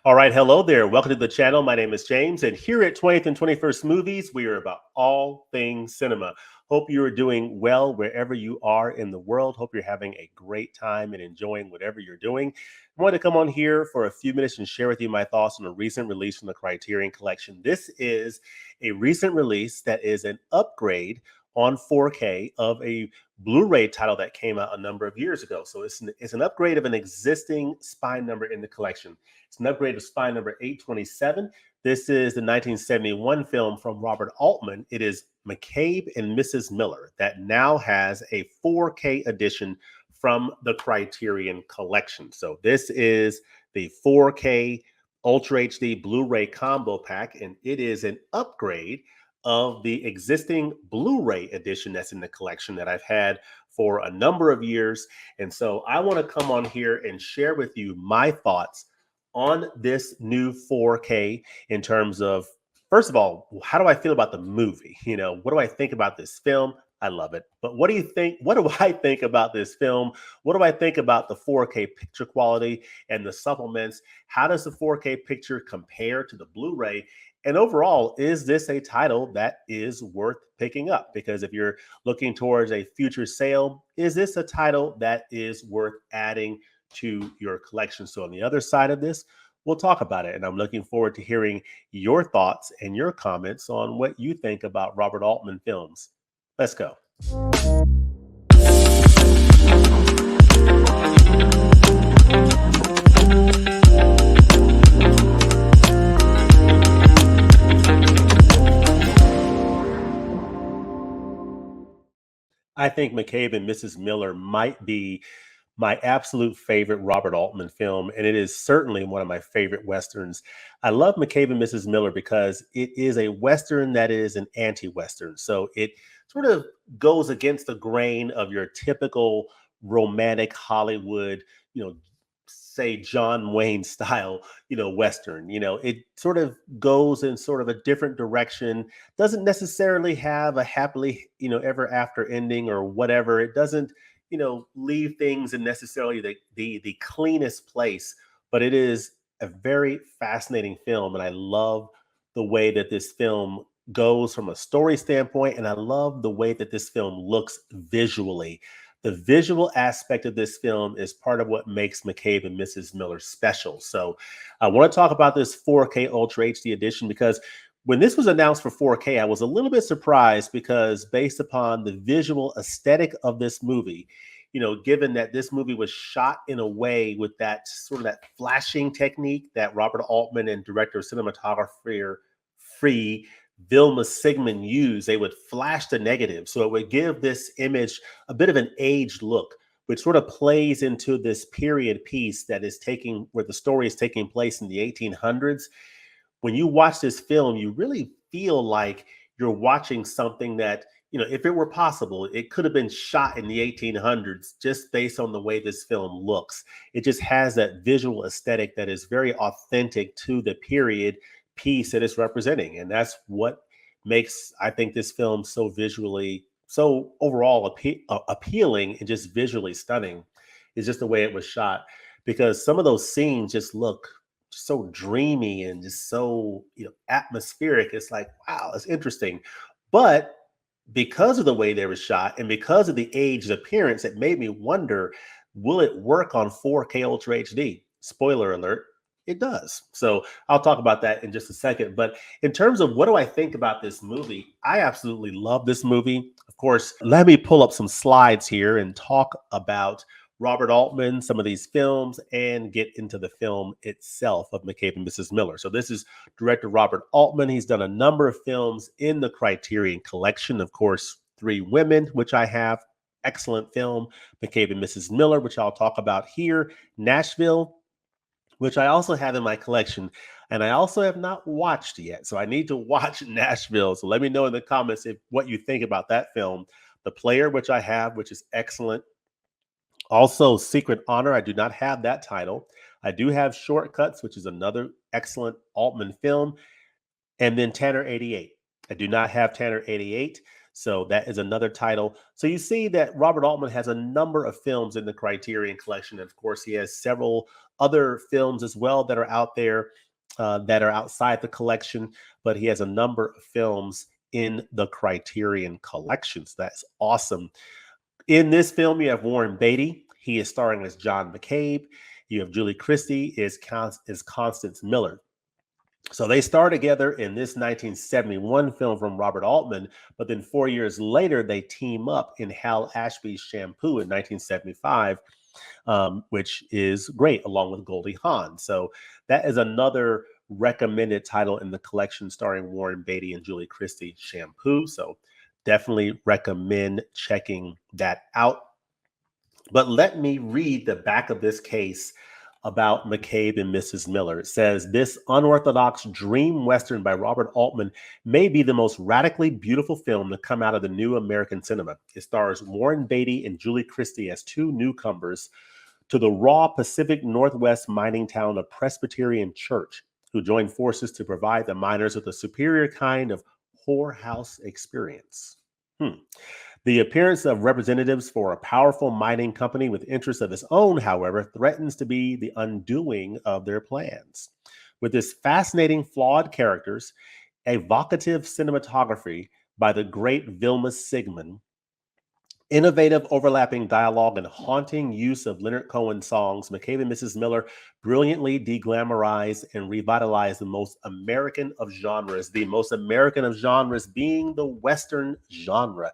All right, hello there. Welcome to the channel. My name is James, and here at 20th and 21st Movies, we are about all things cinema. Hope you are doing well wherever you are in the world. Hope you're having a great time and enjoying whatever you're doing. I wanted to come on here for a few minutes and share with you my thoughts on a recent release from the Criterion Collection. This is a recent release that is an upgrade on 4K of a Blu-ray title that came out a number of years ago. So it's an upgrade of an existing spine number in the collection. It's an upgrade of spine number 827. This is the 1971 film from Robert Altman. It is McCabe and Mrs. Miller that now has a 4K edition from the Criterion Collection. So this is the 4K Ultra HD Blu-ray combo pack, and it is an upgrade of the existing Blu-ray edition that's in the collection that I've had for a number of years. And so I want to come on here and share with you my thoughts on this new 4K in terms of, first of all, how do I feel about the movie? What do I think about this film? I love it. But what do you think? What do I think about this film? What do I think about the 4K picture quality and the supplements? How does the 4K picture compare to the Blu-ray? And overall, is this a title that is worth picking up? Because if you're looking towards a future sale, is this a title that is worth adding to your collection? So on the other side of this, we'll talk about it. And I'm looking forward to hearing your thoughts and your comments on what you think about Robert Altman films. Let's go. I think McCabe and Mrs. Miller might be my absolute favorite Robert Altman film, and it is certainly one of my favorite Westerns. I love McCabe and Mrs. Miller because it is a Western that is an anti-Western. So it sort of goes against the grain of your typical romantic Hollywood, say John Wayne style, Western. It sort of goes in sort of a different direction, doesn't necessarily have a happily, ever after ending or whatever. It doesn't leave things in necessarily the cleanest place, but it is a very fascinating film. And I love the way that this film goes from a story standpoint. And I love the way that this film looks visually. The visual aspect of this film is part of what makes McCabe and Mrs. Miller special. So I want to talk about this 4K Ultra HD edition because when this was announced for 4K, I was a little bit surprised because based upon the visual aesthetic of this movie, given that this movie was shot in a way with that sort of that flashing technique that Robert Altman and director of cinematography Free Vilma Sigmund used, they would flash the negative. So it would give this image a bit of an aged look, which sort of plays into this period piece that is where the story is taking place in the 1800s. When you watch this film, you really feel like you're watching something that, if it were possible, it could have been shot in the 1800s just based on the way this film looks. It just has that visual aesthetic that is very authentic to the period piece that it's representing. And that's what makes, I think, this film so overall appealing and just visually stunning is just the way it was shot. Because some of those scenes just look so dreamy and just so atmospheric. It's like, wow, it's interesting. But because of the way they were shot and because of the aged appearance, it made me wonder, will it work on 4K Ultra HD? Spoiler alert, it does. So I'll talk about that in just a second. But in terms of what do I think about this movie, I absolutely love this movie. Of course, let me pull up some slides here and talk about Robert Altman, some of these films, and get into the film itself of McCabe and Mrs. Miller. So this is director Robert Altman. He's done a number of films in the Criterion Collection. Of course, Three Women, which I have, excellent film. McCabe and Mrs. Miller, which I'll talk about here. Nashville, which I also have in my collection. And I also have not watched yet. So I need to watch Nashville. So let me know in the comments what you think about that film. The Player, which I have, which is excellent. Also, Secret Honor, I do not have that title. I do have Shortcuts, which is another excellent Altman film. And then Tanner 88. I do not have Tanner 88. So that is another title. So you see that Robert Altman has a number of films in the Criterion Collection. And of course, he has several other films as well that are out there that are outside the collection, but he has a number of films in the Criterion Collections. That's awesome. In this film, you have Warren Beatty. He is starring as John McCabe. You have Julie Christie is Constance Miller. So they star together in this 1971 film from Robert Altman, but then 4 years later, they team up in Hal Ashby's Shampoo in 1975, which is great, along with Goldie Hawn. So that is another recommended title in the collection starring Warren Beatty and Julie Christie, Shampoo. So definitely recommend checking that out. But let me read the back of this case about McCabe and Mrs. Miller. It says, this unorthodox dream Western by Robert Altman may be the most radically beautiful film to come out of the new American cinema. It stars Warren Beatty and Julie Christie as two newcomers to the raw Pacific Northwest mining town of Presbyterian Church, who join forces to provide the miners with a superior kind of whorehouse experience. The appearance of representatives for a powerful mining company with interests of its own, however, threatens to be the undoing of their plans. With its fascinating, flawed characters, evocative cinematography by the great Vilma Sigmund, innovative overlapping dialogue, and haunting use of Leonard Cohen songs, McCabe and Mrs. Miller brilliantly deglamorized and revitalized the most American of genres, the most American of genres being the Western genre.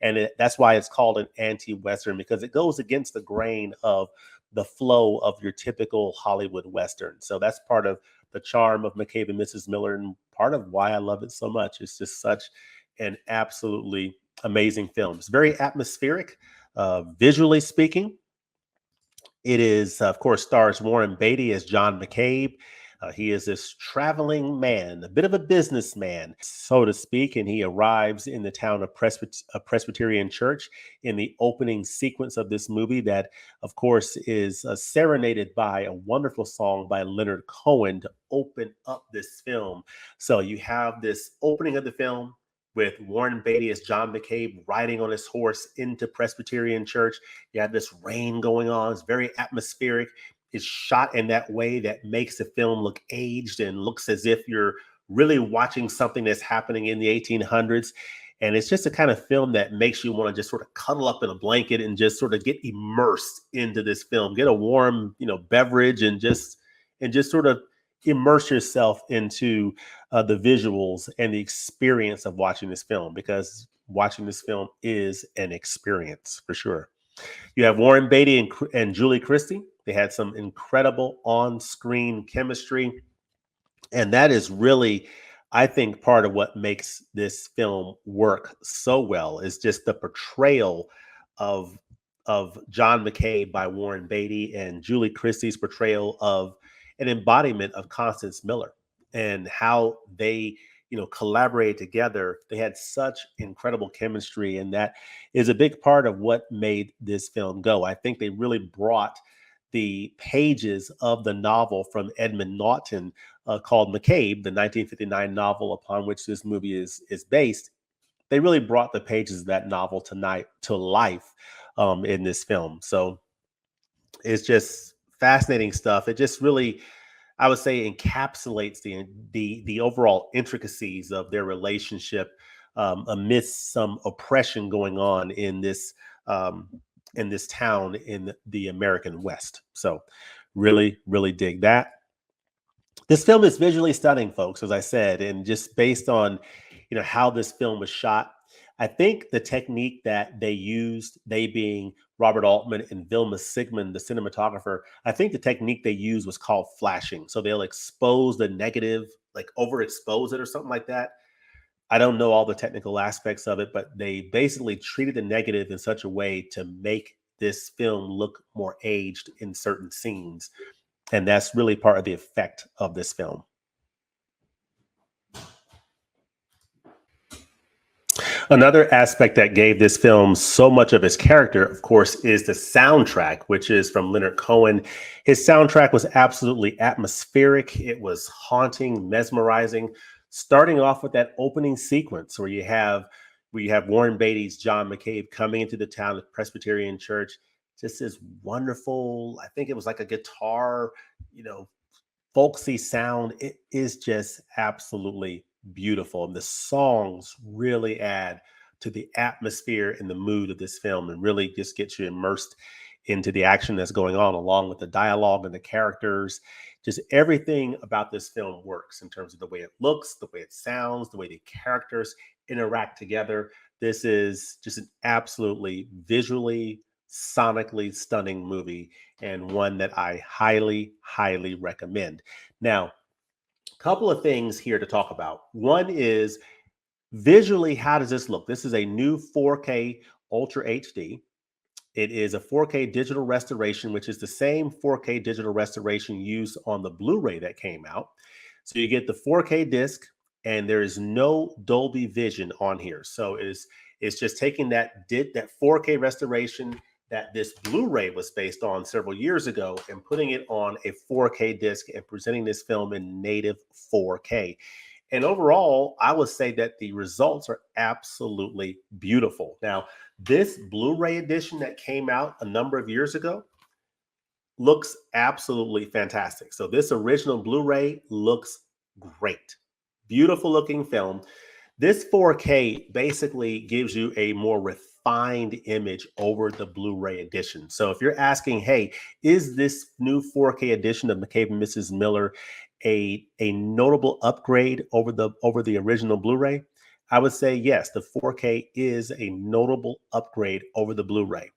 And that's why it's called an anti-Western, because it goes against the grain of the flow of your typical Hollywood Western. So that's part of the charm of McCabe and Mrs. Miller, and part of why I love it so much. It's just such an absolutely amazing film. It's very atmospheric, visually speaking. It is, of course, stars Warren Beatty as John McCabe. He is this traveling man, a bit of a businessman, so to speak, and he arrives in the town of Presbyterian Church in the opening sequence of this movie that, of course, is serenaded by a wonderful song by Leonard Cohen to open up this film. So you have this opening of the film with Warren Beatty as John McCabe riding on his horse into Presbyterian Church. You have this rain going on. It's very atmospheric. Is shot in that way that makes the film look aged and looks as if you're really watching something that's happening in the 1800s. And it's just a kind of film that makes you want to just sort of cuddle up in a blanket and just sort of get immersed into this film, get a warm, beverage, and just sort of immerse yourself into the visuals and the experience of watching this film, because watching this film is an experience for sure. You have Warren Beatty and Julie Christie. They had some incredible on-screen chemistry. And that is really, I think, part of what makes this film work so well, is just the portrayal of John McCabe by Warren Beatty and Julie Christie's portrayal of an embodiment of Constance Miller, and how they collaborate together. They had such incredible chemistry, and that is a big part of what made this film go. I think they really brought the pages of the novel from Edmund Norton called McCabe, the 1959 novel upon which this movie is based. They really brought the pages of that novel to life in this film. So it's just fascinating stuff. It just really, I would say, encapsulates the overall intricacies of their relationship amidst some oppression going on in this town in the American West. So really, really dig that. This film is visually stunning, folks, as I said, and just based on how this film was shot, I think the technique that they used, they being Robert Altman and Vilma Sigmund, the cinematographer, I think the technique they used was called flashing. So they'll expose the negative, like overexpose it or something like that. I don't know all the technical aspects of it, but they basically treated the negative in such a way to make this film look more aged in certain scenes. And that's really part of the effect of this film. Another aspect that gave this film so much of its character, of course, is the soundtrack, which is from Leonard Cohen. His soundtrack was absolutely atmospheric. It was haunting, mesmerizing, starting off with that opening sequence where you have, We have Warren Beatty's John McCabe coming into the town at Presbyterian Church. Just this wonderful, I think it was like a guitar, you know, folksy sound. It is just absolutely beautiful. And the songs really add to the atmosphere and the mood of this film and really just get you immersed into the action that's going on, along with the dialogue and the characters. Just everything about this film works in terms of the way it looks, the way it sounds, the way the characters interact together. This is just an absolutely visually, sonically stunning movie, and one that I highly, highly recommend. Now, a couple of things here to talk about. One is visually, how does this look? This is a new 4K Ultra HD. It is a 4K digital restoration, which is the same 4K digital restoration used on the Blu-ray that came out. So you get the 4K disc, and there is no Dolby Vision on here. So it's just taking that 4K restoration that this Blu-ray was based on several years ago and putting it on a 4K disc and presenting this film in native 4K. And overall, I would say that the results are absolutely beautiful. Now, this Blu-ray edition that came out a number of years ago looks absolutely fantastic. So this original Blu-ray looks great. Beautiful looking film. This 4K basically gives you a more refined image over the Blu-ray edition. So if you're asking, hey, is this new 4K edition of McCabe and Mrs. Miller a notable upgrade over the original Blu-ray? I would say yes, the 4K is a notable upgrade over the Blu-ray.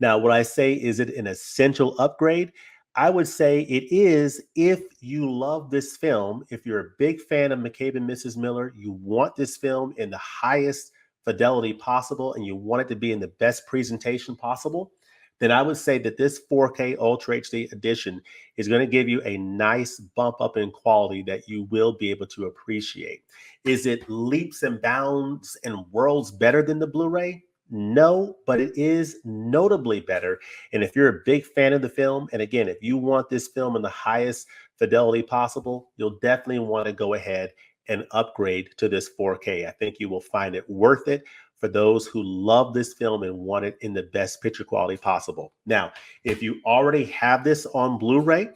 Now, would I say is it an essential upgrade? I would say it is if you love this film, if you're a big fan of McCabe and Mrs. Miller, you want this film in the highest fidelity possible, and you want it to be in the best presentation possible, then I would say that this 4K Ultra HD edition is going to give you a nice bump up in quality that you will be able to appreciate. Is it leaps and bounds and worlds better than the Blu-ray? No, but it is notably better. And if you're a big fan of the film, and again, if you want this film in the highest fidelity possible, you'll definitely want to go ahead and upgrade to this 4K. I think you will find it worth it for those who love this film and want it in the best picture quality possible. Now, if you already have this on Blu-ray,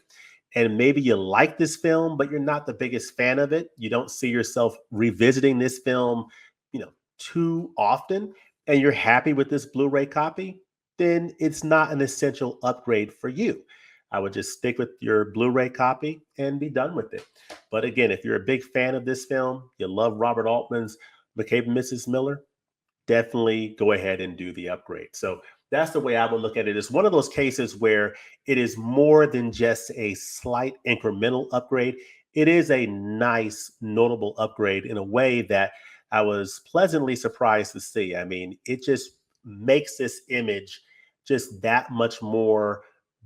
and maybe you like this film, but you're not the biggest fan of it, you don't see yourself revisiting this film, too often, and you're happy with this Blu-ray copy, then it's not an essential upgrade for you. I would just stick with your Blu-ray copy and be done with it. But again, if you're a big fan of this film, you love Robert Altman's McCabe and Mrs. Miller, definitely go ahead and do the upgrade. So that's the way I would look at it. It's one of those cases where it is more than just a slight incremental upgrade. It is a nice, notable upgrade in a way that I was pleasantly surprised to see. I mean, it just makes this image just that much more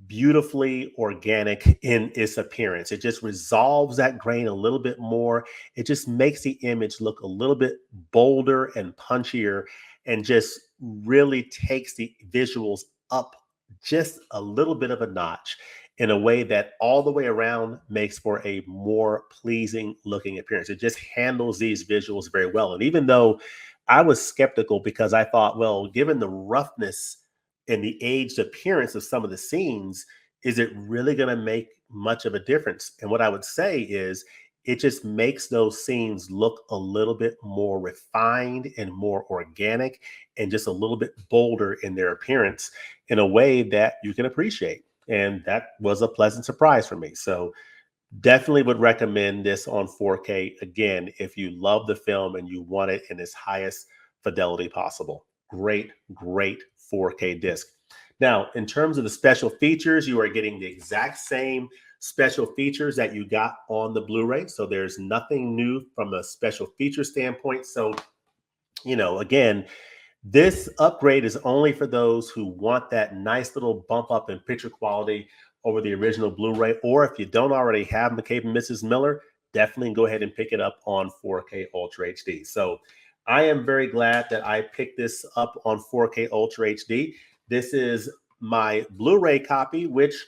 beautifully organic in its appearance. It just resolves that grain a little bit more. It just makes the image look a little bit bolder and punchier, and just really takes the visuals up just a little bit of a notch in a way that all the way around makes for a more pleasing looking appearance. It just handles these visuals very well. And even though I was skeptical because I thought, well, given the roughness and the aged appearance of some of the scenes, is it really going to make much of a difference? And what I would say is it just makes those scenes look a little bit more refined and more organic and just a little bit bolder in their appearance in a way that you can appreciate. And that was a pleasant surprise for me. So definitely would recommend this on 4K again if you love the film and you want it in its highest fidelity possible. Great, great 4K disc. Now, in terms of the special features, you are getting the exact same special features that you got on the Blu-ray. So there's nothing new from a special feature standpoint. So, again, this upgrade is only for those who want that nice little bump up in picture quality over the original Blu-ray, or if you don't already have McCabe and Mrs. Miller, definitely go ahead and pick it up on 4K Ultra HD. So I am very glad that I picked this up on 4K Ultra HD. This is my Blu-ray copy, which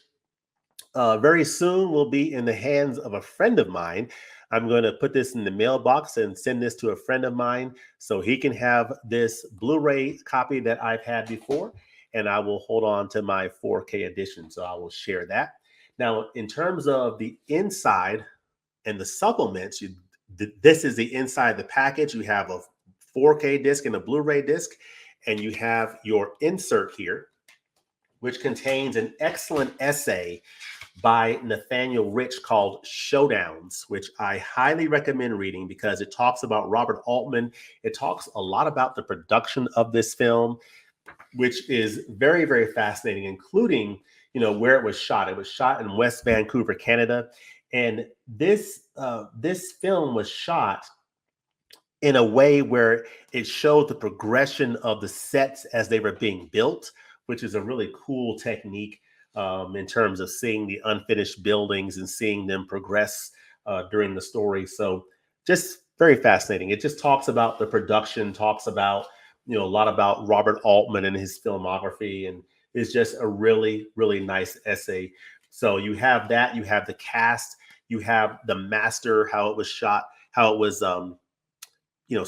very soon will be in the hands of a friend of mine. I'm going to put this in the mailbox and send this to a friend of mine so he can have this Blu-ray copy that I've had before, and I will hold on to my 4K edition. So I will share that. Now, in terms of the inside and the supplements, this is the inside of the package. You have a 4K disc and a Blu-ray disc, and you have your insert here, which contains an excellent essay by Nathaniel Rich called Showdowns, which I highly recommend reading because it talks about Robert Altman. It talks a lot about the production of this film, which is very, very fascinating, including, where it was shot. It was shot in West Vancouver, Canada. And this film was shot in a way where it showed the progression of the sets as they were being built, which is a really cool technique in terms of seeing the unfinished buildings and seeing them progress during the story. So just very fascinating. It just talks about the production, talks about, a lot about Robert Altman and his filmography, and it's just a really, really nice essay. So you have that, you have the cast, you have the master, how it was shot, how it was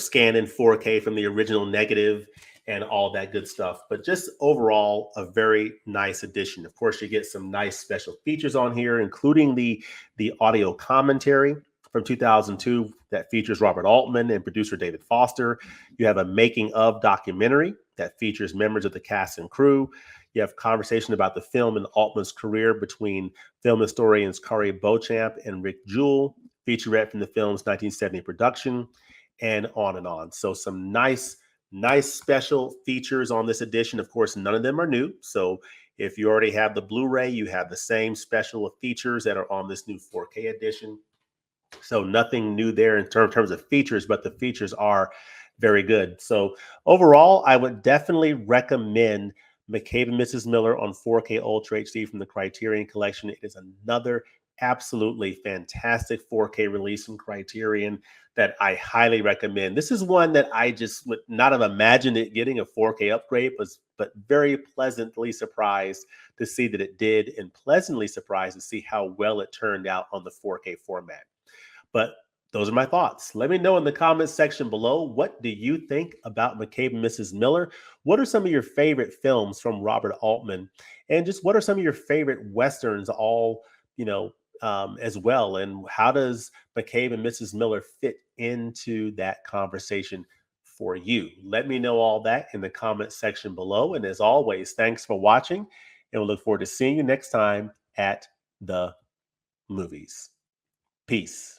scanned in 4K from the original negative and all that good stuff. But just overall, a very nice addition. Of course, you get some nice special features on here, including the audio commentary from 2002 that features Robert Altman and producer David Foster. You have a making of documentary that features members of the cast and crew. You have conversation about the film and Altman's career between film historians Kari Beauchamp and Rick Jewell, featurette from the film's 1970 production, and on and on. So some nice special features on this edition. Of course, none of them are new. So if you already have the Blu-ray, you have the same special features that are on this new 4K edition. So nothing new there in terms of features, but the features are very good. So overall, I would definitely recommend McCabe and Mrs. Miller on 4K Ultra HD from the Criterion Collection. It is another absolutely fantastic 4K release from Criterion that I highly recommend. This is one that I just would not have imagined it getting a 4K upgrade, but very pleasantly surprised to see that it did, and pleasantly surprised to see how well it turned out on the 4K format. But those are my thoughts. Let me know in the comments section below, what do you think about McCabe and Mrs. Miller? What are some of your favorite films from Robert Altman? And just what are some of your favorite Westerns as well? And how does McCabe and Mrs. Miller fit into that conversation for you? Let me know all that in the comment section below. And as always, thanks for watching, and we'll look forward to seeing you next time at the movies. Peace.